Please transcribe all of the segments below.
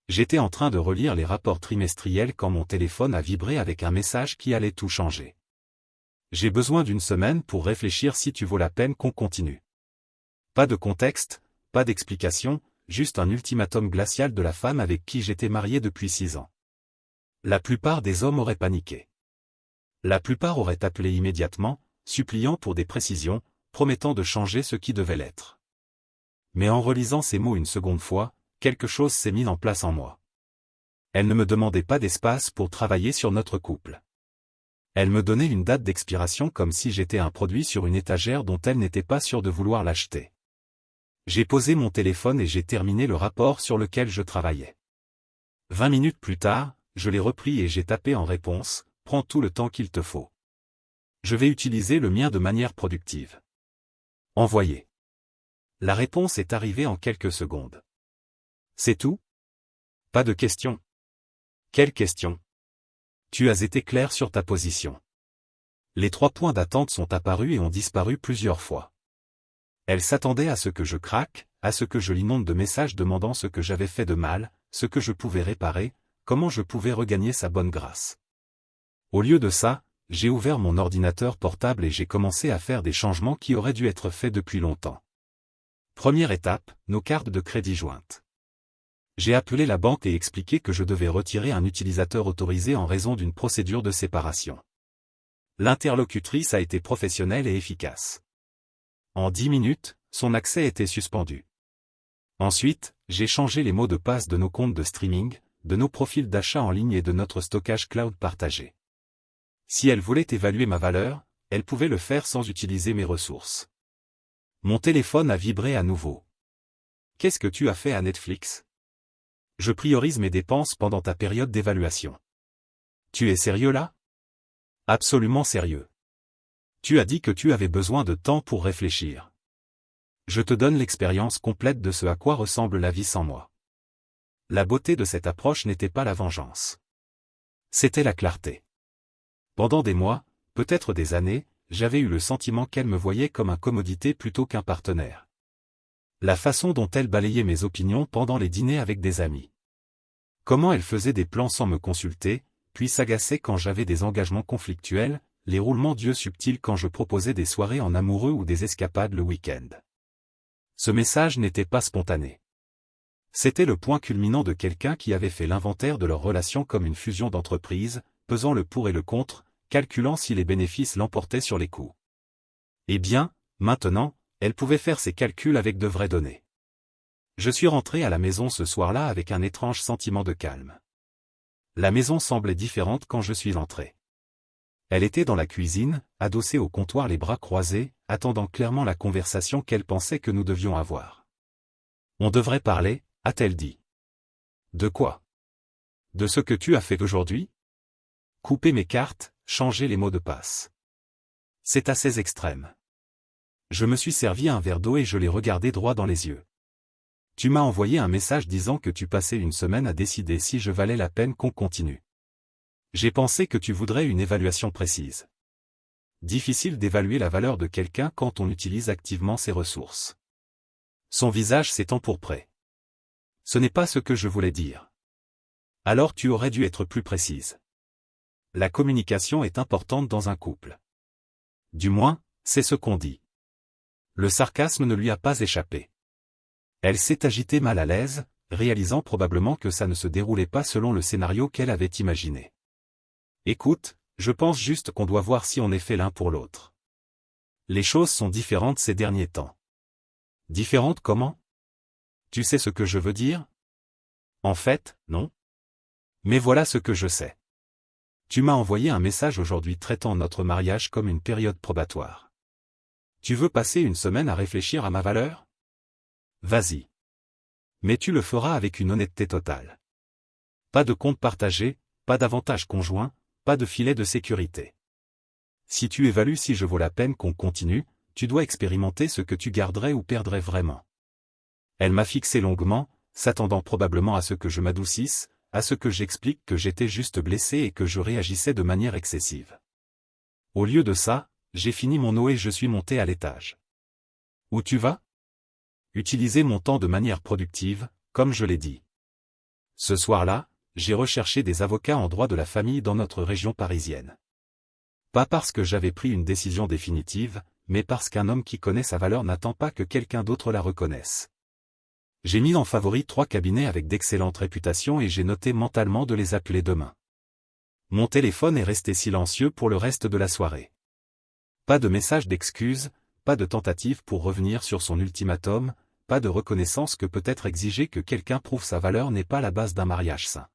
J'étais en train de relire les rapports trimestriels quand mon téléphone a vibré avec un message qui allait tout changer. J'ai besoin d'une semaine pour réfléchir si tu vaux la peine qu'on continue. Pas de contexte, pas d'explication, juste un ultimatum glacial de la femme avec qui j'étais marié depuis 6 ans. La plupart des hommes auraient paniqué. La plupart auraient appelé immédiatement, suppliant pour des précisions, promettant de changer ce qui devait l'être. Mais en relisant ces mots une seconde fois, quelque chose s'est mis en place en moi. Elle ne me demandait pas d'espace pour travailler sur notre couple. Elle me donnait une date d'expiration comme si j'étais un produit sur une étagère dont elle n'était pas sûre de vouloir l'acheter. J'ai posé mon téléphone et j'ai terminé le rapport sur lequel je travaillais. 20 minutes plus tard, je l'ai repris et j'ai tapé en réponse, « Prends tout le temps qu'il te faut. Je vais utiliser le mien de manière productive. » Envoyé. La réponse est arrivée en quelques secondes. C'est tout? Pas de question. Quelle question? Tu as été clair sur ta position. Les 3 points d'attente sont apparus et ont disparu plusieurs fois. Elle s'attendait à ce que je craque, à ce que je l'inonde de messages demandant ce que j'avais fait de mal, ce que je pouvais réparer, comment je pouvais regagner sa bonne grâce. Au lieu de ça, j'ai ouvert mon ordinateur portable et j'ai commencé à faire des changements qui auraient dû être faits depuis longtemps. Première étape, nos cartes de crédit jointes. J'ai appelé la banque et expliqué que je devais retirer un utilisateur autorisé en raison d'une procédure de séparation. L'interlocutrice a été professionnelle et efficace. En 10 minutes, son accès était suspendu. Ensuite, j'ai changé les mots de passe de nos comptes de streaming, de nos profils d'achat en ligne et de notre stockage cloud partagé. Si elle voulait évaluer ma valeur, elle pouvait le faire sans utiliser mes ressources. Mon téléphone a vibré à nouveau. Qu'est-ce que tu as fait à Netflix? Je priorise mes dépenses pendant ta période d'évaluation. Tu es sérieux là? Absolument sérieux. Tu as dit que tu avais besoin de temps pour réfléchir. Je te donne l'expérience complète de ce à quoi ressemble la vie sans moi. La beauté de cette approche n'était pas la vengeance. C'était la clarté. Pendant des mois, peut-être des années, j'avais eu le sentiment qu'elle me voyait comme un commodité plutôt qu'un partenaire. La façon dont elle balayait mes opinions pendant les dîners avec des amis. Comment elle faisait des plans sans me consulter, puis s'agaçait quand j'avais des engagements conflictuels, les roulements d'yeux subtils quand je proposais des soirées en amoureux ou des escapades le week-end. Ce message n'était pas spontané. C'était le point culminant de quelqu'un qui avait fait l'inventaire de leur relation comme une fusion d'entreprises, pesant le pour et le contre, calculant si les bénéfices l'emportaient sur les coûts. Eh bien, maintenant, elle pouvait faire ses calculs avec de vraies données. Je suis rentré à la maison ce soir-là avec un étrange sentiment de calme. La maison semblait différente quand je suis entré. Elle était dans la cuisine, adossée au comptoir les bras croisés, attendant clairement la conversation qu'elle pensait que nous devions avoir. On devrait parler, a-t-elle dit. De quoi? De ce que tu as fait aujourd'hui? Couper mes cartes, changer les mots de passe. C'est assez extrême. Je me suis servi un verre d'eau et je l'ai regardé droit dans les yeux. Tu m'as envoyé un message disant que tu passais une semaine à décider si je valais la peine qu'on continue. J'ai pensé que tu voudrais une évaluation précise. Difficile d'évaluer la valeur de quelqu'un quand on utilise activement ses ressources. Son visage s'est empourpré. Ce n'est pas ce que je voulais dire. Alors tu aurais dû être plus précise. La communication est importante dans un couple. Du moins, c'est ce qu'on dit. Le sarcasme ne lui a pas échappé. Elle s'est agitée mal à l'aise, réalisant probablement que ça ne se déroulait pas selon le scénario qu'elle avait imaginé. Écoute, je pense juste qu'on doit voir si on est fait l'un pour l'autre. Les choses sont différentes ces derniers temps. Différentes comment? Tu sais ce que je veux dire? En fait, non. Mais voilà ce que je sais. Tu m'as envoyé un message aujourd'hui traitant notre mariage comme une période probatoire. Tu veux passer une semaine à réfléchir à ma valeur? Vas-y. Mais tu le feras avec une honnêteté totale. Pas de compte partagé, pas d'avantage conjoint, pas de filet de sécurité. Si tu évalues si je vaux la peine qu'on continue, tu dois expérimenter ce que tu garderais ou perdrais vraiment. Elle m'a fixé longuement, s'attendant probablement à ce que je m'adoucisse, à ce que j'explique que j'étais juste blessé et que je réagissais de manière excessive. Au lieu de ça, j'ai fini mon eau et je suis monté à l'étage. Où tu vas? Utiliser mon temps de manière productive, comme je l'ai dit. Ce soir-là, j'ai recherché des avocats en droit de la famille dans notre région parisienne. Pas parce que j'avais pris une décision définitive, mais parce qu'un homme qui connaît sa valeur n'attend pas que quelqu'un d'autre la reconnaisse. J'ai mis en favori 3 cabinets avec d'excellentes réputations et j'ai noté mentalement de les appeler demain. Mon téléphone est resté silencieux pour le reste de la soirée. Pas de message d'excuse, pas de tentative pour revenir sur son ultimatum, pas de reconnaissance que peut-être exiger que quelqu'un prouve sa valeur n'est pas la base d'un mariage sain.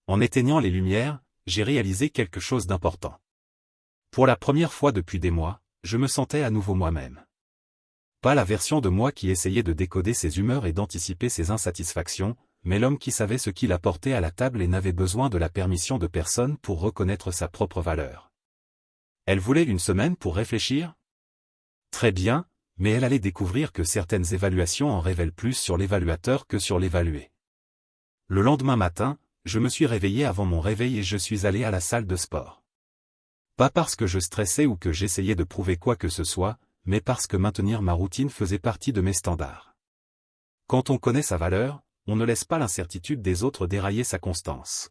En éteignant les lumières, j'ai réalisé quelque chose d'important. Pour la première fois depuis des mois, je me sentais à nouveau moi-même. Pas la version de moi qui essayait de décoder ses humeurs et d'anticiper ses insatisfactions, mais l'homme qui savait ce qu'il apportait à la table et n'avait besoin de la permission de personne pour reconnaître sa propre valeur. Elle voulait une semaine pour réfléchir ? Très bien, mais elle allait découvrir que certaines évaluations en révèlent plus sur l'évaluateur que sur l'évalué. Le lendemain matin, je me suis réveillé avant mon réveil et je suis allé à la salle de sport. Pas parce que je stressais ou que j'essayais de prouver quoi que ce soit, mais parce que maintenir ma routine faisait partie de mes standards. Quand on connaît sa valeur, on ne laisse pas l'incertitude des autres dérailler sa constance.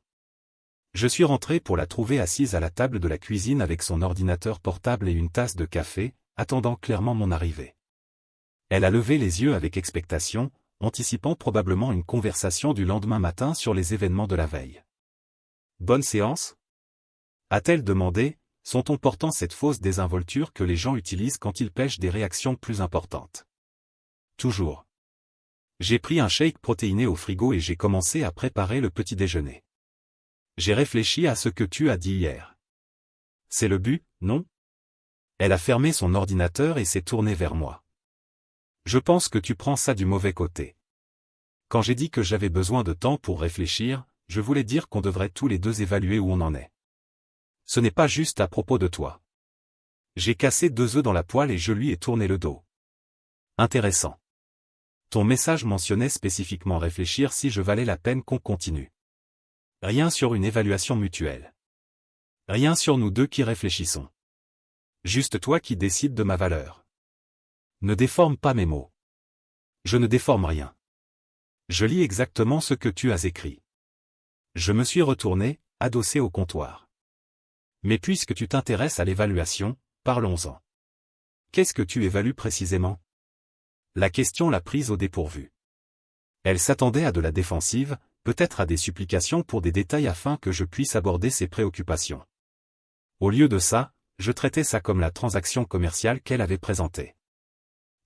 Je suis rentré pour la trouver assise à la table de la cuisine avec son ordinateur portable et une tasse de café, attendant clairement mon arrivée. Elle a levé les yeux avec expectation, anticipant probablement une conversation du lendemain matin sur les événements de la veille. « Bonne séance ?» a-t-elle demandé, son ton portant cette fausse désinvolture que les gens utilisent quand ils pêchent des réactions plus importantes. Toujours. J'ai pris un shake protéiné au frigo et j'ai commencé à préparer le petit déjeuner. J'ai réfléchi à ce que tu as dit hier. C'est le but, non ? Elle a fermé son ordinateur et s'est tournée vers moi. Je pense que tu prends ça du mauvais côté. Quand j'ai dit que j'avais besoin de temps pour réfléchir, je voulais dire qu'on devrait tous les deux évaluer où on en est. Ce n'est pas juste à propos de toi. J'ai cassé 2 œufs dans la poêle et je lui ai tourné le dos. Intéressant. Ton message mentionnait spécifiquement réfléchir si je valais la peine qu'on continue. Rien sur une évaluation mutuelle. Rien sur nous deux qui réfléchissons. Juste toi qui décides de ma valeur. Ne déforme pas mes mots. Je ne déforme rien. Je lis exactement ce que tu as écrit. Je me suis retourné, adossé au comptoir. Mais puisque tu t'intéresses à l'évaluation, parlons-en. Qu'est-ce que tu évalues précisément ? La question l'a prise au dépourvu. Elle s'attendait à de la défensive, peut-être à des supplications pour des détails afin que je puisse aborder ses préoccupations. Au lieu de ça, je traitais ça comme la transaction commerciale qu'elle avait présentée.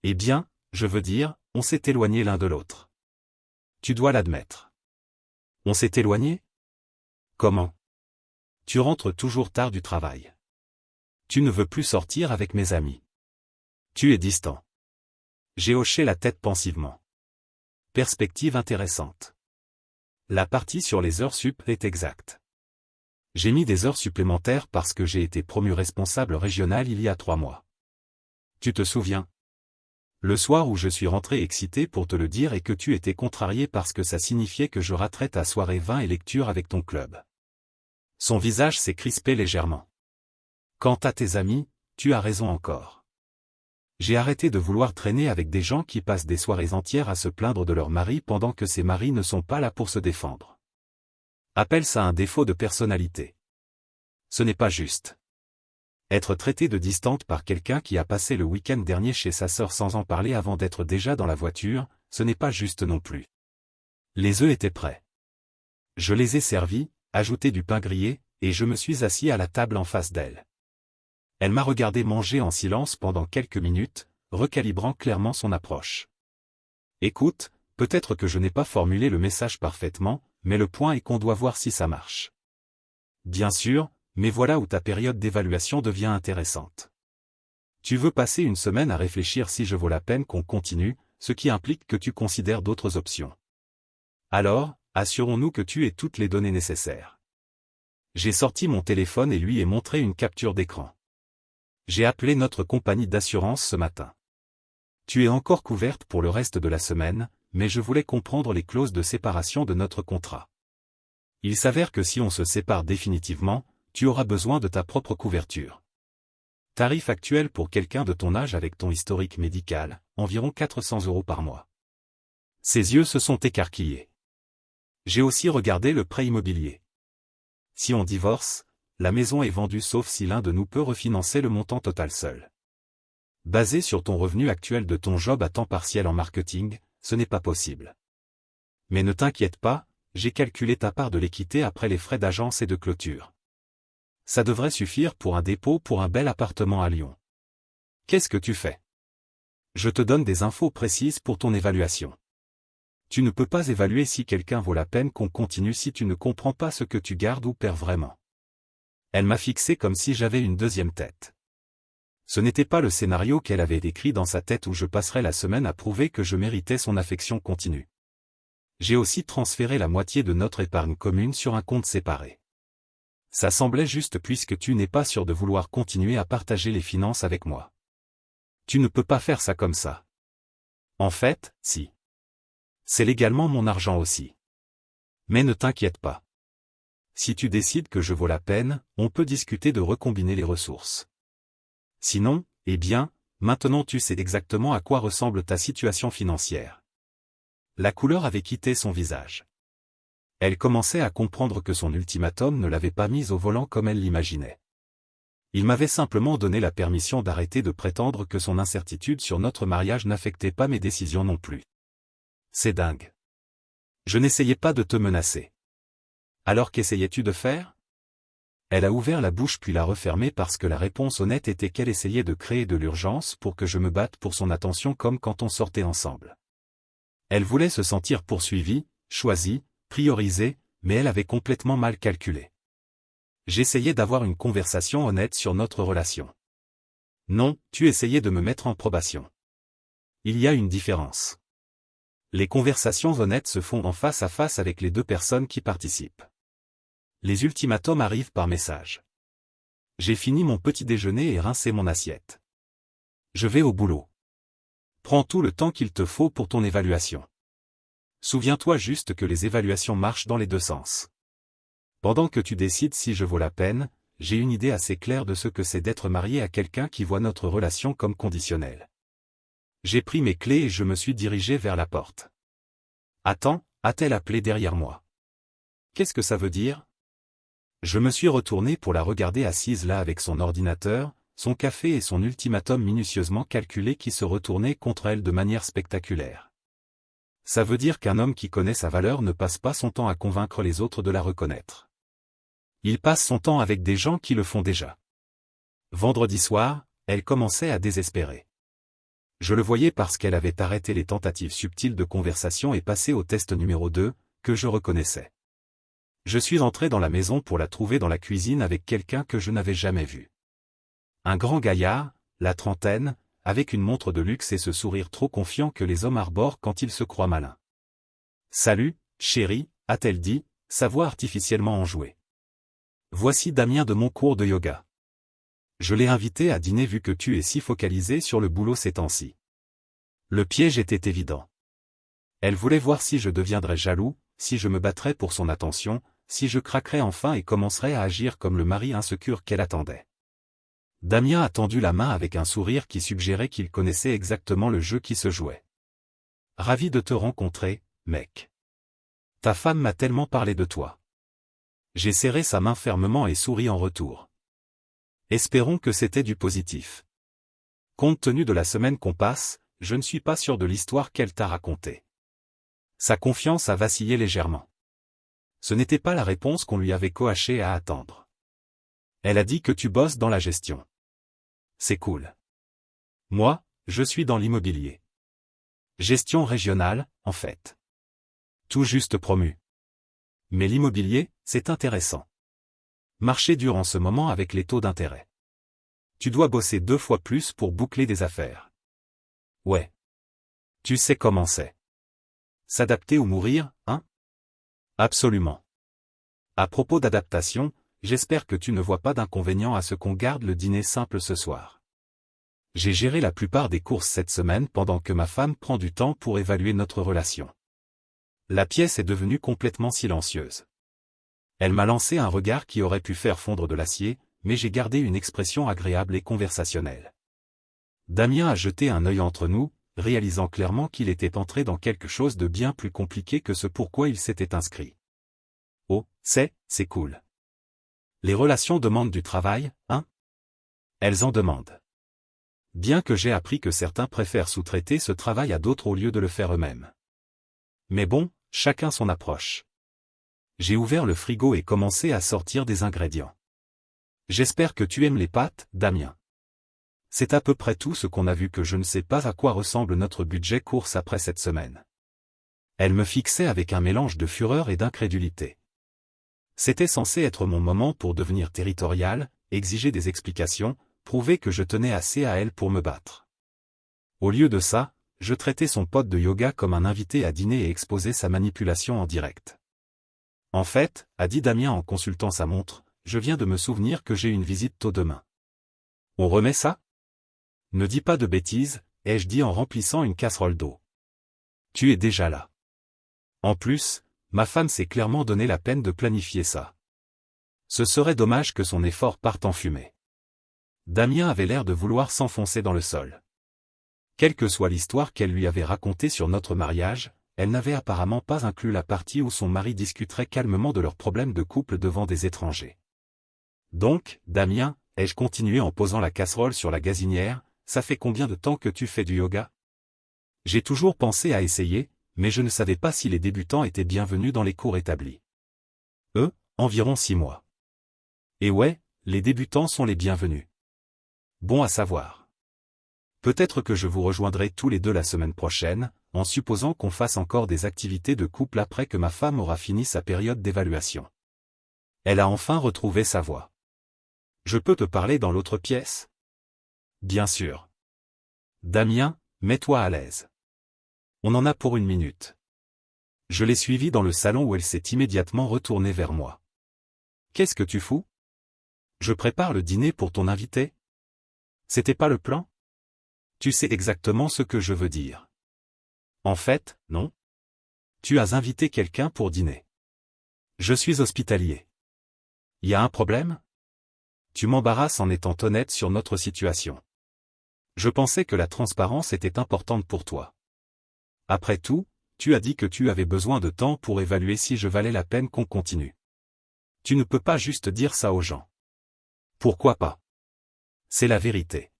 Eh bien, je veux dire, on s'est éloigné l'un de l'autre. Tu dois l'admettre. On s'est éloigné ? Comment ? Tu rentres toujours tard du travail. Tu ne veux plus sortir avec mes amis. Tu es distant. J'ai hoché la tête pensivement. Perspective intéressante. La partie sur les heures sup est exacte. J'ai mis des heures supplémentaires parce que j'ai été promu responsable régional il y a 3 mois. Tu te souviens ? Le soir où je suis rentré excité pour te le dire et que tu étais contrarié parce que ça signifiait que je raterais ta soirée vin et lecture avec ton club. Son visage s'est crispé légèrement. Quant à tes amis, tu as raison encore. J'ai arrêté de vouloir traîner avec des gens qui passent des soirées entières à se plaindre de leur mari pendant que ces maris ne sont pas là pour se défendre. Appelle ça un défaut de personnalité. Ce n'est pas juste. Être traité de distante par quelqu'un qui a passé le week-end dernier chez sa sœur sans en parler avant d'être déjà dans la voiture, ce n'est pas juste non plus. Les œufs étaient prêts. Je les ai servis, ajouté du pain grillé, et je me suis assis à la table en face d'elle. Elle m'a regardé manger en silence pendant quelques minutes, recalibrant clairement son approche. Écoute, peut-être que je n'ai pas formulé le message parfaitement, mais le point est qu'on doit voir si ça marche. Bien sûr, mais voilà où ta période d'évaluation devient intéressante. Tu veux passer une semaine à réfléchir si je vaux la peine qu'on continue, ce qui implique que tu considères d'autres options. Alors, assurons-nous que tu aies toutes les données nécessaires. J'ai sorti mon téléphone et lui ai montré une capture d'écran. J'ai appelé notre compagnie d'assurance ce matin. Tu es encore couverte pour le reste de la semaine, mais je voulais comprendre les clauses de séparation de notre contrat. Il s'avère que si on se sépare définitivement, tu auras besoin de ta propre couverture. Tarif actuel pour quelqu'un de ton âge avec ton historique médical, environ 400 € par mois. Ses yeux se sont écarquillés. J'ai aussi regardé le prêt immobilier. Si on divorce, la maison est vendue sauf si l'un de nous peut refinancer le montant total seul. Basé sur ton revenu actuel de ton job à temps partiel en marketing, ce n'est pas possible. Mais ne t'inquiète pas, j'ai calculé ta part de l'équité après les frais d'agence et de clôture. Ça devrait suffire pour un dépôt pour un bel appartement à Lyon. Qu'est-ce que tu fais? Je te donne des infos précises pour ton évaluation. Tu ne peux pas évaluer si quelqu'un vaut la peine qu'on continue si tu ne comprends pas ce que tu gardes ou perds vraiment. Elle m'a fixé comme si j'avais une deuxième tête. Ce n'était pas le scénario qu'elle avait décrit dans sa tête où je passerais la semaine à prouver que je méritais son affection continue. J'ai aussi transféré la moitié de notre épargne commune sur un compte séparé. Ça semblait juste puisque tu n'es pas sûr de vouloir continuer à partager les finances avec moi. Tu ne peux pas faire ça comme ça. En fait, si. C'est légalement mon argent aussi. Mais ne t'inquiète pas. Si tu décides que je vaux la peine, on peut discuter de recombiner les ressources. Sinon, eh bien, maintenant tu sais exactement à quoi ressemble ta situation financière. La couleur avait quitté son visage. Elle commençait à comprendre que son ultimatum ne l'avait pas mise au volant comme elle l'imaginait. Il m'avait simplement donné la permission d'arrêter de prétendre que son incertitude sur notre mariage n'affectait pas mes décisions non plus. C'est dingue. Je n'essayais pas de te menacer. Alors qu'essayais-tu de faire? Elle a ouvert la bouche puis l'a refermée parce que la réponse honnête était qu'elle essayait de créer de l'urgence pour que je me batte pour son attention comme quand on sortait ensemble. Elle voulait se sentir poursuivie, choisie, priorisée, mais elle avait complètement mal calculé. J'essayais d'avoir une conversation honnête sur notre relation. Non, tu essayais de me mettre en probation. Il y a une différence. Les conversations honnêtes se font en face à face avec les deux personnes qui participent. Les ultimatums arrivent par message. J'ai fini mon petit déjeuner et rincé mon assiette. Je vais au boulot. Prends tout le temps qu'il te faut pour ton évaluation. Souviens-toi juste que les évaluations marchent dans les deux sens. Pendant que tu décides si je vaux la peine, j'ai une idée assez claire de ce que c'est d'être marié à quelqu'un qui voit notre relation comme conditionnelle. J'ai pris mes clés et je me suis dirigé vers la porte. Attends, a-t-elle appelé derrière moi? Qu'est-ce que ça veut dire? Je me suis retourné pour la regarder assise là avec son ordinateur, son café et son ultimatum minutieusement calculé qui se retournait contre elle de manière spectaculaire. Ça veut dire qu'un homme qui connaît sa valeur ne passe pas son temps à convaincre les autres de la reconnaître. Il passe son temps avec des gens qui le font déjà. Vendredi soir, elle commençait à désespérer. Je le voyais parce qu'elle avait arrêté les tentatives subtiles de conversation et passé au test numéro 2, que je reconnaissais. Je suis entré dans la maison pour la trouver dans la cuisine avec quelqu'un que je n'avais jamais vu. Un grand gaillard, la trentaine, avec une montre de luxe et ce sourire trop confiant que les hommes arborent quand ils se croient malins. « Salut, chérie », a-t-elle dit, sa voix artificiellement enjouée. « Voici Damien de mon cours de yoga. Je l'ai invité à dîner vu que tu es si focalisé sur le boulot ces temps-ci. » Le piège était évident. Elle voulait voir si je deviendrais jaloux, si je me battrais pour son attention, si je craquerais enfin et commencerais à agir comme le mari insécure qu'elle attendait. Damien a tendu la main avec un sourire qui suggérait qu'il connaissait exactement le jeu qui se jouait. « Ravi de te rencontrer, mec. Ta femme m'a tellement parlé de toi. » J'ai serré sa main fermement et souri en retour. Espérons que c'était du positif. Compte tenu de la semaine qu'on passe, je ne suis pas sûr de l'histoire qu'elle t'a racontée. Sa confiance a vacillé légèrement. Ce n'était pas la réponse qu'on lui avait coachée à attendre. Elle a dit que tu bosses dans la gestion. C'est cool. Moi, je suis dans l'immobilier. Gestion régionale, en fait. Tout juste promu. Mais l'immobilier, c'est intéressant. Marché dur en ce moment avec les taux d'intérêt. Tu dois bosser 2 fois plus pour boucler des affaires. Ouais. Tu sais comment c'est. S'adapter ou mourir, hein? Absolument. À propos d'adaptation, j'espère que tu ne vois pas d'inconvénient à ce qu'on garde le dîner simple ce soir. J'ai géré la plupart des courses cette semaine pendant que ma femme prend du temps pour évaluer notre relation. La pièce est devenue complètement silencieuse. Elle m'a lancé un regard qui aurait pu faire fondre de l'acier, mais j'ai gardé une expression agréable et conversationnelle. Damien a jeté un œil entre nous, réalisant clairement qu'il était entré dans quelque chose de bien plus compliqué que ce pourquoi il s'était inscrit. Oh, c'est cool. Les relations demandent du travail, hein? Elles en demandent. Bien que j'ai appris que certains préfèrent sous-traiter ce travail à d'autres au lieu de le faire eux-mêmes. Mais bon, chacun son approche. J'ai ouvert le frigo et commencé à sortir des ingrédients. J'espère que tu aimes les pâtes, Damien. C'est à peu près tout ce qu'on a vu que je ne sais pas à quoi ressemble notre budget course après cette semaine. Elle me fixait avec un mélange de fureur et d'incrédulité. C'était censé être mon moment pour devenir territorial, exiger des explications, prouver que je tenais assez à elle pour me battre. Au lieu de ça, je traitais son pote de yoga comme un invité à dîner et exposais sa manipulation en direct. En fait, a dit Damien en consultant sa montre, je viens de me souvenir que j'ai une visite tôt demain. On remet ça? Ne dis pas de bêtises, ai-je dit en remplissant une casserole d'eau. Tu es déjà là. En plus, ma femme s'est clairement donné la peine de planifier ça. Ce serait dommage que son effort parte en fumée. Damien avait l'air de vouloir s'enfoncer dans le sol. Quelle que soit l'histoire qu'elle lui avait racontée sur notre mariage, elle n'avait apparemment pas inclus la partie où son mari discuterait calmement de leurs problèmes de couple devant des étrangers. Donc, Damien, ai-je continué en posant la casserole sur la gazinière, ça fait combien de temps que tu fais du yoga? J'ai toujours pensé à essayer, mais je ne savais pas si les débutants étaient bienvenus dans les cours établis. Environ 6 mois. Et ouais, les débutants sont les bienvenus. Bon à savoir. Peut-être que je vous rejoindrai tous les deux la semaine prochaine, en supposant qu'on fasse encore des activités de couple après que ma femme aura fini sa période d'évaluation. Elle a enfin retrouvé sa voix. Je peux te parler dans l'autre pièce? Bien sûr. Damien, mets-toi à l'aise. On en a pour 1 minute. Je l'ai suivie dans le salon où elle s'est immédiatement retournée vers moi. Qu'est-ce que tu fous? Je prépare le dîner pour ton invité? C'était pas le plan? Tu sais exactement ce que je veux dire. En fait, non. Tu as invité quelqu'un pour dîner. Je suis hospitalier. Y a un problème? Tu m'embarrasses en étant honnête sur notre situation. Je pensais que la transparence était importante pour toi. Après tout, tu as dit que tu avais besoin de temps pour évaluer si je valais la peine qu'on continue. Tu ne peux pas juste dire ça aux gens. Pourquoi pas? C'est la vérité.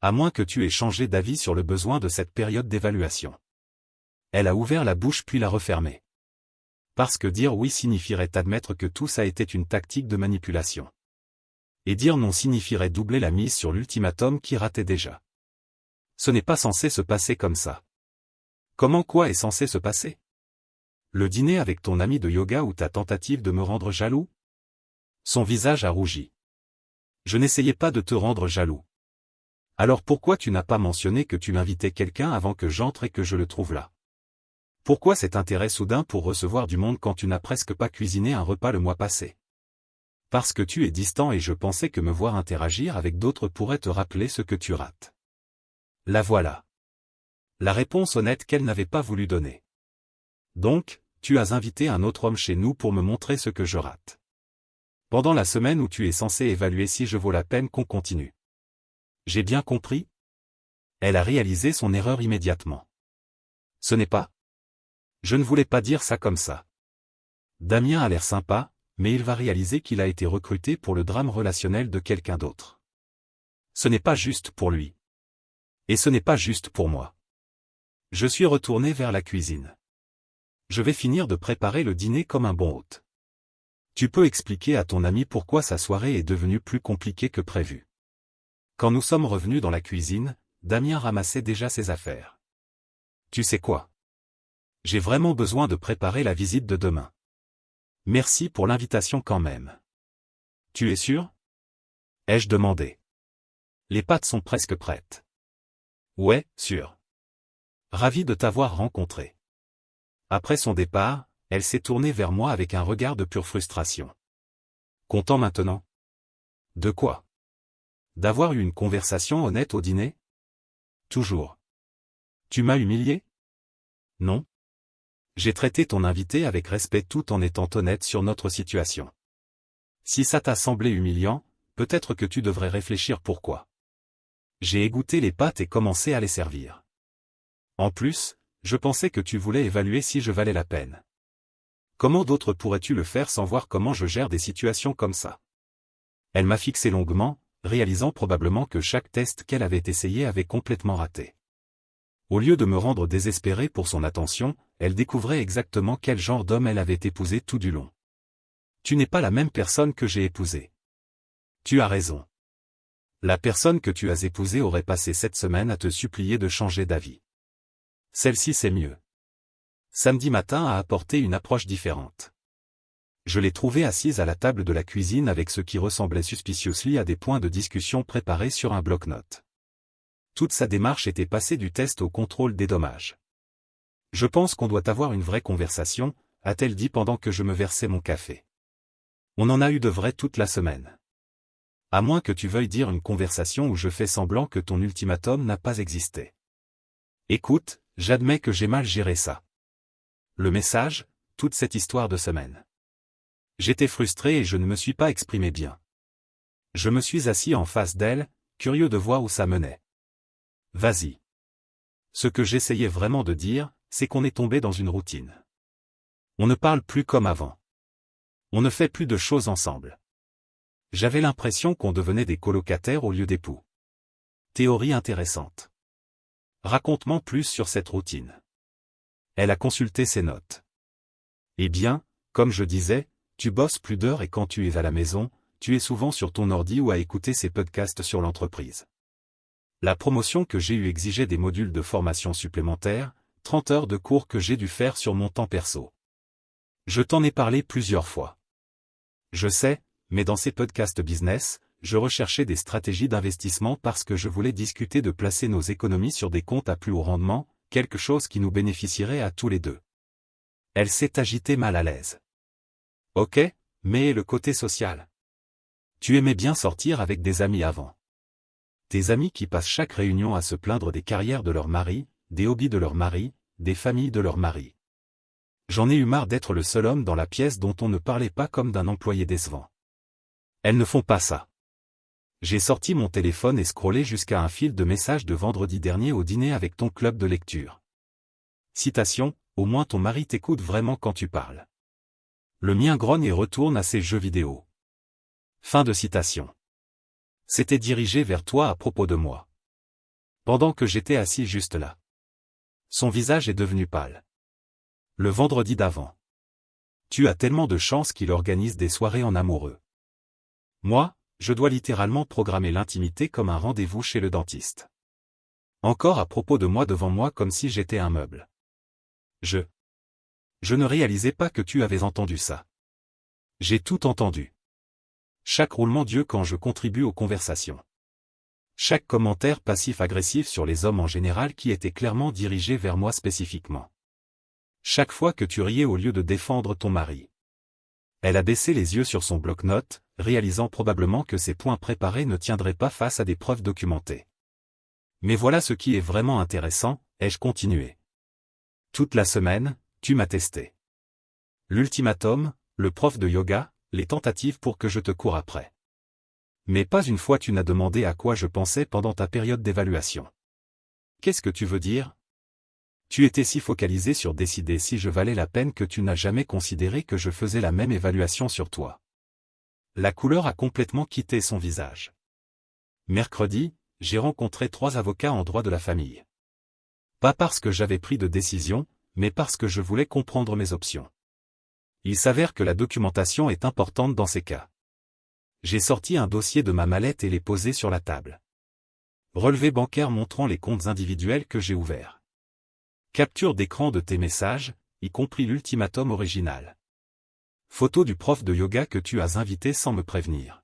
À moins que tu aies changé d'avis sur le besoin de cette période d'évaluation. Elle a ouvert la bouche puis l'a refermée. Parce que dire oui signifierait admettre que tout ça était une tactique de manipulation. Et dire non signifierait doubler la mise sur l'ultimatum qui ratait déjà. Ce n'est pas censé se passer comme ça. Comment quoi est censé se passer? Le dîner avec ton ami de yoga ou ta tentative de me rendre jaloux? Son visage a rougi. Je n'essayais pas de te rendre jaloux. Alors pourquoi tu n'as pas mentionné que tu invitais quelqu'un avant que j'entre et que je le trouve là? Pourquoi cet intérêt soudain pour recevoir du monde quand tu n'as presque pas cuisiné un repas le mois passé? Parce que tu es distant et je pensais que me voir interagir avec d'autres pourrait te rappeler ce que tu rates. La voilà. La réponse honnête qu'elle n'avait pas voulu donner. Donc, tu as invité un autre homme chez nous pour me montrer ce que je rate. Pendant la semaine où tu es censé évaluer si je vaux la peine qu'on continue. J'ai bien compris? Elle a réalisé son erreur immédiatement. Ce n'est pas. Je ne voulais pas dire ça comme ça. Damien a l'air sympa, mais il va réaliser qu'il a été recruté pour le drame relationnel de quelqu'un d'autre. Ce n'est pas juste pour lui. Et ce n'est pas juste pour moi. Je suis retourné vers la cuisine. Je vais finir de préparer le dîner comme un bon hôte. Tu peux expliquer à ton ami pourquoi sa soirée est devenue plus compliquée que prévu. Quand nous sommes revenus dans la cuisine, Damien ramassait déjà ses affaires. Tu sais quoi? J'ai vraiment besoin de préparer la visite de demain. Merci pour l'invitation quand même. Tu es sûr? Ai-je demandé. Les pâtes sont presque prêtes. Ouais, sûr. Ravi de t'avoir rencontré. Après son départ, elle s'est tournée vers moi avec un regard de pure frustration. Content maintenant? De quoi? D'avoir eu une conversation honnête au dîner? Toujours. Tu m'as humilié? Non. J'ai traité ton invité avec respect tout en étant honnête sur notre situation. Si ça t'a semblé humiliant, peut-être que tu devrais réfléchir pourquoi. J'ai égoutté les pâtes et commencé à les servir. En plus, je pensais que tu voulais évaluer si je valais la peine. Comment d'autres pourrais-tu le faire sans voir comment je gère des situations comme ça? Elle m'a fixé longuement, réalisant probablement que chaque test qu'elle avait essayé avait complètement raté. Au lieu de me rendre désespéré pour son attention, elle découvrait exactement quel genre d'homme elle avait épousé tout du long. Tu n'es pas la même personne que j'ai épousée. Tu as raison. La personne que tu as épousée aurait passé cette semaine à te supplier de changer d'avis. Celle-ci c'est mieux. Samedi matin a apporté une approche différente. Je l'ai trouvée assise à la table de la cuisine avec ce qui ressemblait suspiciously à des points de discussion préparés sur un bloc-notes. Toute sa démarche était passée du test au contrôle des dommages. Je pense qu'on doit avoir une vraie conversation, a-t-elle dit pendant que je me versais mon café. On en a eu de vraies toute la semaine. À moins que tu veuilles dire une conversation où je fais semblant que ton ultimatum n'a pas existé. Écoute, j'admets que j'ai mal géré ça. Le message, toute cette histoire de semaine. J'étais frustré et je ne me suis pas exprimé bien. Je me suis assis en face d'elle, curieux de voir où ça menait. Vas-y. Ce que j'essayais vraiment de dire, c'est qu'on est tombé dans une routine. On ne parle plus comme avant. On ne fait plus de choses ensemble. J'avais l'impression qu'on devenait des colocataires au lieu d'époux. Théorie intéressante. Raconte-moi plus sur cette routine. Elle a consulté ses notes. Eh bien, comme je disais, tu bosses plus d'heures et quand tu es à la maison, tu es souvent sur ton ordi ou à écouter ces podcasts sur l'entreprise. La promotion que j'ai eue exigeait des modules de formation supplémentaires, 30 heures de cours que j'ai dû faire sur mon temps perso. Je t'en ai parlé plusieurs fois. Je sais, mais dans ces podcasts business, je recherchais des stratégies d'investissement parce que je voulais discuter de placer nos économies sur des comptes à plus haut rendement, quelque chose qui nous bénéficierait à tous les deux. Elle s'est agitée mal à l'aise. Ok, mais le côté social. Tu aimais bien sortir avec des amis avant. Tes amis qui passent chaque réunion à se plaindre des carrières de leur mari, des hobbies de leur mari, des familles de leur mari. J'en ai eu marre d'être le seul homme dans la pièce dont on ne parlait pas comme d'un employé décevant. Elles ne font pas ça. J'ai sorti mon téléphone et scrollé jusqu'à un fil de messages de vendredi dernier au dîner avec ton club de lecture. Citation, au moins ton mari t'écoute vraiment quand tu parles. Le mien grogne et retourne à ses jeux vidéo. Fin de citation. C'était dirigé vers toi à propos de moi. Pendant que j'étais assis juste là. Son visage est devenu pâle. Le vendredi d'avant. Tu as tellement de chance qu'il organise des soirées en amoureux. Moi, je dois littéralement programmer l'intimité comme un rendez-vous chez le dentiste. Encore à propos de moi devant moi comme si j'étais un meuble. Je ne réalisais pas que tu avais entendu ça. J'ai tout entendu. Chaque roulement d'yeux quand je contribue aux conversations. Chaque commentaire passif-agressif sur les hommes en général qui était clairement dirigé vers moi spécifiquement. Chaque fois que tu riais au lieu de défendre ton mari. Elle a baissé les yeux sur son bloc-notes, réalisant probablement que ses points préparés ne tiendraient pas face à des preuves documentées. Mais voilà ce qui est vraiment intéressant, ai-je continué. Toute la semaine, tu m'as testé. L'ultimatum, le prof de yoga, les tentatives pour que je te cours après. Mais pas une fois tu n'as demandé à quoi je pensais pendant ta période d'évaluation. Qu'est-ce que tu veux dire? Tu étais si focalisé sur décider si je valais la peine que tu n'as jamais considéré que je faisais la même évaluation sur toi. La couleur a complètement quitté son visage. Mercredi, j'ai rencontré 3 avocats en droit de la famille. Pas parce que j'avais pris de décision, mais parce que je voulais comprendre mes options. Il s'avère que la documentation est importante dans ces cas. J'ai sorti un dossier de ma mallette et l'ai posé sur la table. Relevé bancaire montrant les comptes individuels que j'ai ouverts. Capture d'écran de tes messages, y compris l'ultimatum original. Photo du prof de yoga que tu as invité sans me prévenir.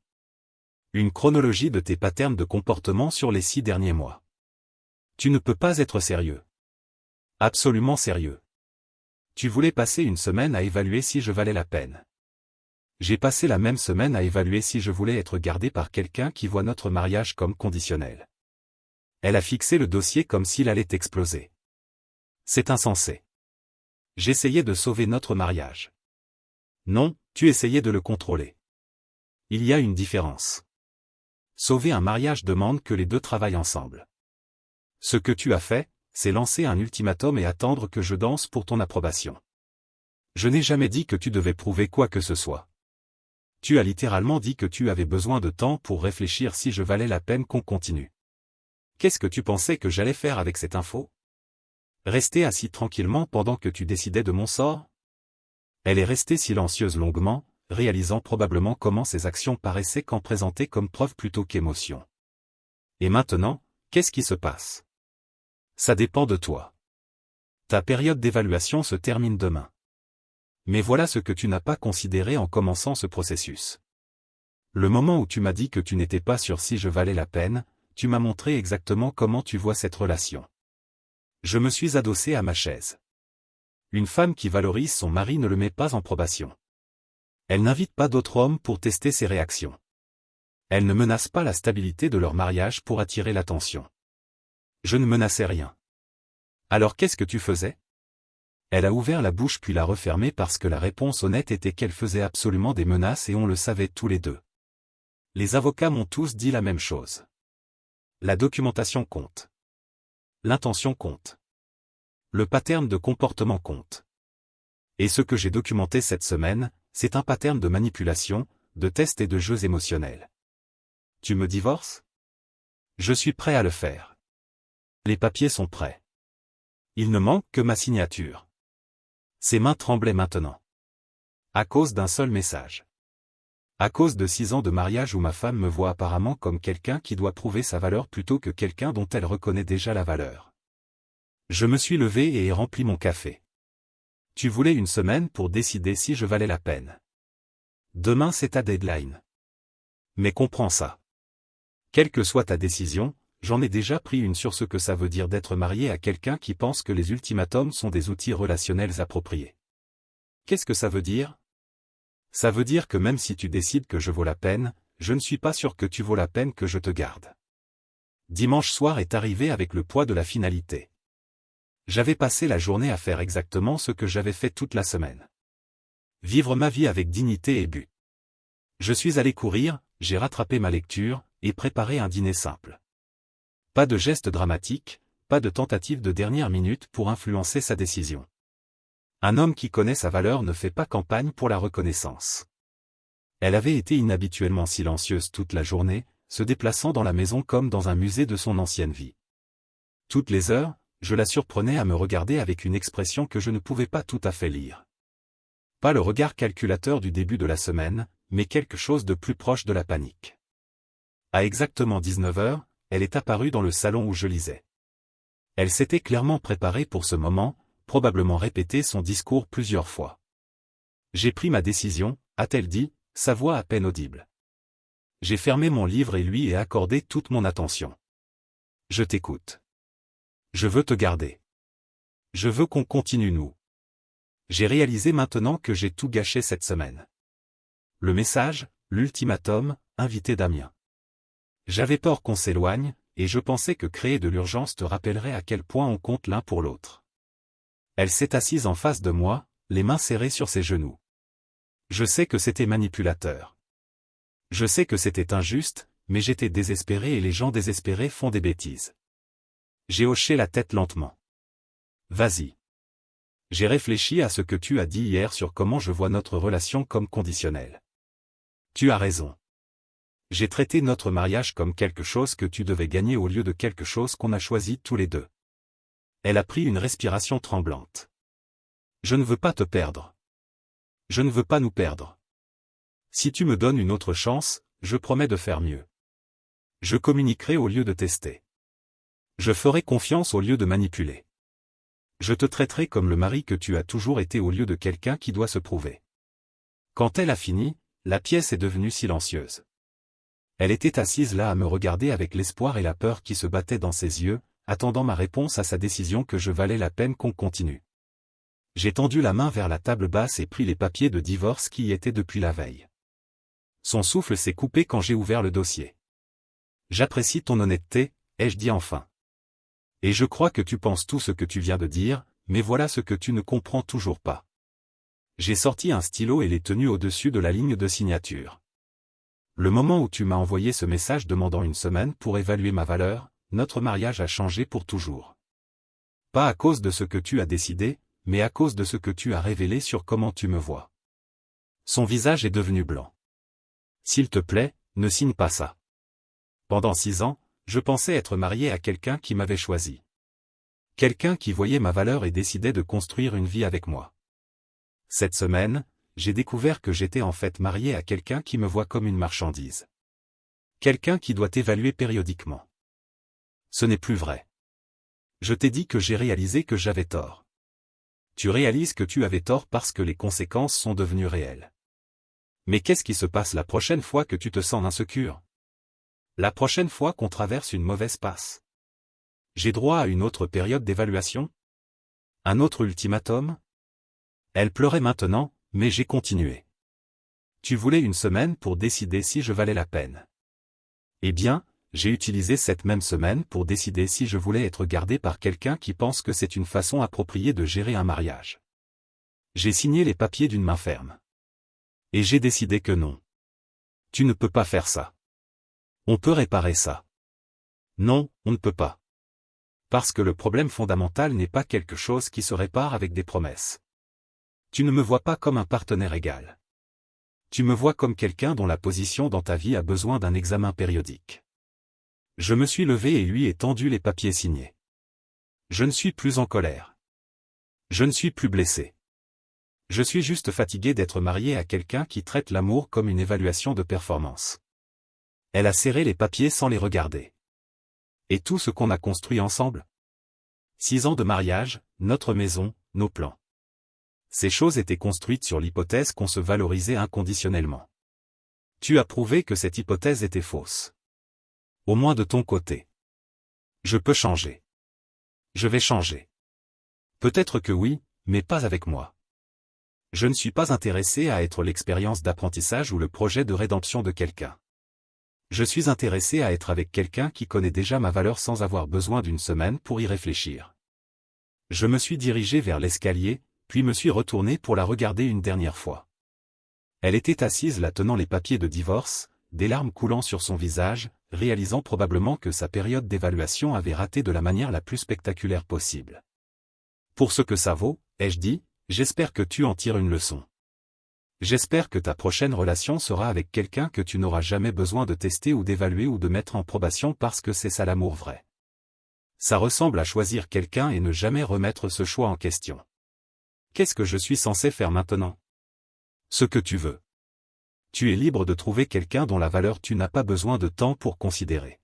Une chronologie de tes patterns de comportement sur les 6 derniers mois. Tu ne peux pas être sérieux. Absolument sérieux. Tu voulais passer une semaine à évaluer si je valais la peine. J'ai passé la même semaine à évaluer si je voulais être gardé par quelqu'un qui voit notre mariage comme conditionnel. Elle a fixé le dossier comme s'il allait exploser. C'est insensé. J'essayais de sauver notre mariage. Non, tu essayais de le contrôler. Il y a une différence. Sauver un mariage demande que les deux travaillent ensemble. Ce que tu as fait, c'est lancer un ultimatum et attendre que je danse pour ton approbation. Je n'ai jamais dit que tu devais prouver quoi que ce soit. Tu as littéralement dit que tu avais besoin de temps pour réfléchir si je valais la peine qu'on continue. Qu'est-ce que tu pensais que j'allais faire avec cette info? Rester assis tranquillement pendant que tu décidais de mon sort? Elle est restée silencieuse longuement, réalisant probablement comment ses actions paraissaient quand présentées comme preuve plutôt qu'émotion. Et maintenant, qu'est-ce qui se passe? Ça dépend de toi. Ta période d'évaluation se termine demain. Mais voilà ce que tu n'as pas considéré en commençant ce processus. Le moment où tu m'as dit que tu n'étais pas sûr si je valais la peine, tu m'as montré exactement comment tu vois cette relation. Je me suis adossé à ma chaise. Une femme qui valorise son mari ne le met pas en probation. Elle n'invite pas d'autres hommes pour tester ses réactions. Elle ne menace pas la stabilité de leur mariage pour attirer l'attention. Je ne menaçais rien. Alors qu'est-ce que tu faisais? Elle a ouvert la bouche puis l'a refermée parce que la réponse honnête était qu'elle faisait absolument des menaces et on le savait tous les deux. Les avocats m'ont tous dit la même chose. La documentation compte. L'intention compte. Le pattern de comportement compte. Et ce que j'ai documenté cette semaine, c'est un pattern de manipulation, de tests et de jeux émotionnels. Tu me divorces? Je suis prêt à le faire. Les papiers sont prêts. Il ne manque que ma signature. Ses mains tremblaient maintenant. À cause d'un seul message. À cause de 6 ans de mariage où ma femme me voit apparemment comme quelqu'un qui doit prouver sa valeur plutôt que quelqu'un dont elle reconnaît déjà la valeur. Je me suis levé et ai rempli mon café. Tu voulais une semaine pour décider si je valais la peine. Demain c'est ta deadline. Mais comprends ça. Quelle que soit ta décision, j'en ai déjà pris une sur ce que ça veut dire d'être marié à quelqu'un qui pense que les ultimatums sont des outils relationnels appropriés. Qu'est-ce que ça veut dire? Ça veut dire que même si tu décides que je vaux la peine, je ne suis pas sûr que tu vaux la peine que je te garde. Dimanche soir est arrivé avec le poids de la finalité. J'avais passé la journée à faire exactement ce que j'avais fait toute la semaine. Vivre ma vie avec dignité et but. Je suis allé courir, j'ai rattrapé ma lecture, et préparé un dîner simple. Pas de geste dramatique, pas de tentative de dernière minute pour influencer sa décision. Un homme qui connaît sa valeur ne fait pas campagne pour la reconnaissance. Elle avait été inhabituellement silencieuse toute la journée, se déplaçant dans la maison comme dans un musée de son ancienne vie. Toutes les heures, je la surprenais à me regarder avec une expression que je ne pouvais pas tout à fait lire. Pas le regard calculateur du début de la semaine, mais quelque chose de plus proche de la panique. À exactement 19 heures, elle est apparue dans le salon où je lisais. Elle s'était clairement préparée pour ce moment, probablement répété son discours plusieurs fois. J'ai pris ma décision, a-t-elle dit, sa voix à peine audible. J'ai fermé mon livre et lui ai accordé toute mon attention. Je t'écoute. Je veux te garder. Je veux qu'on continue nous. J'ai réalisé maintenant que j'ai tout gâché cette semaine. Le message, l'ultimatum, invité Damien. J'avais peur qu'on s'éloigne, et je pensais que créer de l'urgence te rappellerait à quel point on compte l'un pour l'autre. Elle s'est assise en face de moi, les mains serrées sur ses genoux. Je sais que c'était manipulateur. Je sais que c'était injuste, mais j'étais désespéré et les gens désespérés font des bêtises. J'ai hoché la tête lentement. Vas-y. J'ai réfléchi à ce que tu as dit hier sur comment je vois notre relation comme conditionnelle. Tu as raison. J'ai traité notre mariage comme quelque chose que tu devais gagner au lieu de quelque chose qu'on a choisi tous les deux. Elle a pris une respiration tremblante. Je ne veux pas te perdre. Je ne veux pas nous perdre. Si tu me donnes une autre chance, je promets de faire mieux. Je communiquerai au lieu de tester. Je ferai confiance au lieu de manipuler. Je te traiterai comme le mari que tu as toujours été au lieu de quelqu'un qui doit se prouver. Quand elle a fini, la pièce est devenue silencieuse. Elle était assise là à me regarder avec l'espoir et la peur qui se battaient dans ses yeux, attendant ma réponse à sa décision que je valais la peine qu'on continue. J'ai tendu la main vers la table basse et pris les papiers de divorce qui y étaient depuis la veille. Son souffle s'est coupé quand j'ai ouvert le dossier. J'apprécie ton honnêteté, ai-je dit enfin. Et je crois que tu penses tout ce que tu viens de dire, mais voilà ce que tu ne comprends toujours pas. J'ai sorti un stylo et l'ai tenu au-dessus de la ligne de signature. Le moment où tu m'as envoyé ce message demandant une semaine pour évaluer ma valeur, notre mariage a changé pour toujours. Pas à cause de ce que tu as décidé, mais à cause de ce que tu as révélé sur comment tu me vois. Son visage est devenu blanc. S'il te plaît, ne signe pas ça. Pendant 6 ans, je pensais être marié à quelqu'un qui m'avait choisi. Quelqu'un qui voyait ma valeur et décidait de construire une vie avec moi. Cette semaine, j'ai découvert que j'étais en fait marié à quelqu'un qui me voit comme une marchandise. Quelqu'un qui doit évaluer périodiquement. Ce n'est plus vrai. Je t'ai dit que j'ai réalisé que j'avais tort. Tu réalises que tu avais tort parce que les conséquences sont devenues réelles. Mais qu'est-ce qui se passe la prochaine fois que tu te sens insécure? La prochaine fois qu'on traverse une mauvaise passe? J'ai droit à une autre période d'évaluation? Un autre ultimatum? Elle pleurait maintenant, mais j'ai continué. Tu voulais une semaine pour décider si je valais la peine. Eh bien, j'ai utilisé cette même semaine pour décider si je voulais être gardé par quelqu'un qui pense que c'est une façon appropriée de gérer un mariage. J'ai signé les papiers d'une main ferme. Et j'ai décidé que non. Tu ne peux pas faire ça. On peut réparer ça. Non, on ne peut pas. Parce que le problème fondamental n'est pas quelque chose qui se répare avec des promesses. Tu ne me vois pas comme un partenaire égal. Tu me vois comme quelqu'un dont la position dans ta vie a besoin d'un examen périodique. Je me suis levé et lui ai tendu les papiers signés. Je ne suis plus en colère. Je ne suis plus blessé. Je suis juste fatigué d'être marié à quelqu'un qui traite l'amour comme une évaluation de performance. Elle a serré les papiers sans les regarder. Et tout ce qu'on a construit ensemble? 6 ans de mariage, notre maison, nos plans. Ces choses étaient construites sur l'hypothèse qu'on se valorisait inconditionnellement. Tu as prouvé que cette hypothèse était fausse. Au moins de ton côté. Je peux changer. Je vais changer. Peut-être que oui, mais pas avec moi. Je ne suis pas intéressé à être l'expérience d'apprentissage ou le projet de rédemption de quelqu'un. Je suis intéressé à être avec quelqu'un qui connaît déjà ma valeur sans avoir besoin d'une semaine pour y réfléchir. Je me suis dirigé vers l'escalier, puis me suis retourné pour la regarder une dernière fois. Elle était assise là tenant les papiers de divorce, des larmes coulant sur son visage, réalisant probablement que sa période d'évaluation avait raté de la manière la plus spectaculaire possible. Pour ce que ça vaut, ai-je dit, j'espère que tu en tires une leçon. J'espère que ta prochaine relation sera avec quelqu'un que tu n'auras jamais besoin de tester ou d'évaluer ou de mettre en probation parce que c'est ça l'amour vrai. Ça ressemble à choisir quelqu'un et ne jamais remettre ce choix en question. Qu'est-ce que je suis censé faire maintenant? Ce que tu veux. Tu es libre de trouver quelqu'un dont la valeur tu n'as pas besoin de temps pour considérer.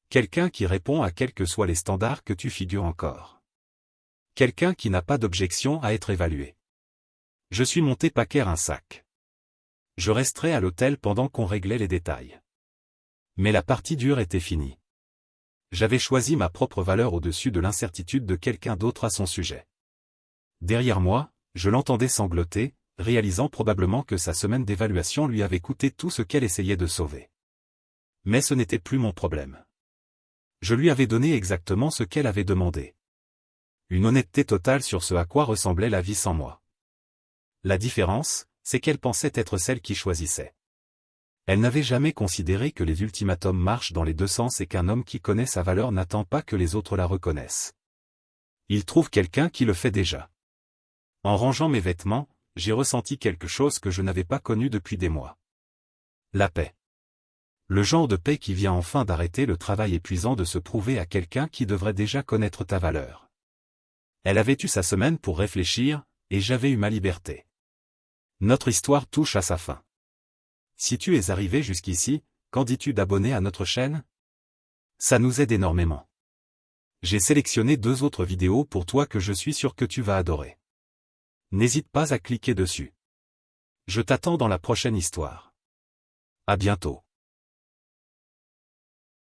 Quelqu'un qui répond à quels que soient les standards que tu figures encore. Quelqu'un qui n'a pas d'objection à être évalué. Je suis monté paquer un sac. Je resterai à l'hôtel pendant qu'on réglait les détails. Mais la partie dure était finie. J'avais choisi ma propre valeur au-dessus de l'incertitude de quelqu'un d'autre à son sujet. Derrière moi, je l'entendais sangloter, réalisant probablement que sa semaine d'évaluation lui avait coûté tout ce qu'elle essayait de sauver. Mais ce n'était plus mon problème. Je lui avais donné exactement ce qu'elle avait demandé. Une honnêteté totale sur ce à quoi ressemblait la vie sans moi. La différence, c'est qu'elle pensait être celle qui choisissait. Elle n'avait jamais considéré que les ultimatums marchent dans les deux sens et qu'un homme qui connaît sa valeur n'attend pas que les autres la reconnaissent. Il trouve quelqu'un qui le fait déjà. En rangeant mes vêtements, j'ai ressenti quelque chose que je n'avais pas connu depuis des mois. La paix. Le genre de paix qui vient enfin d'arrêter le travail épuisant de se prouver à quelqu'un qui devrait déjà connaître ta valeur. Elle avait eu sa semaine pour réfléchir, et j'avais eu ma liberté. Notre histoire touche à sa fin. Si tu es arrivé jusqu'ici, qu'en dis-tu d'abonner à notre chaîne? Ça nous aide énormément. J'ai sélectionné 2 autres vidéos pour toi que je suis sûr que tu vas adorer. N'hésite pas à cliquer dessus. Je t'attends dans la prochaine histoire. À bientôt.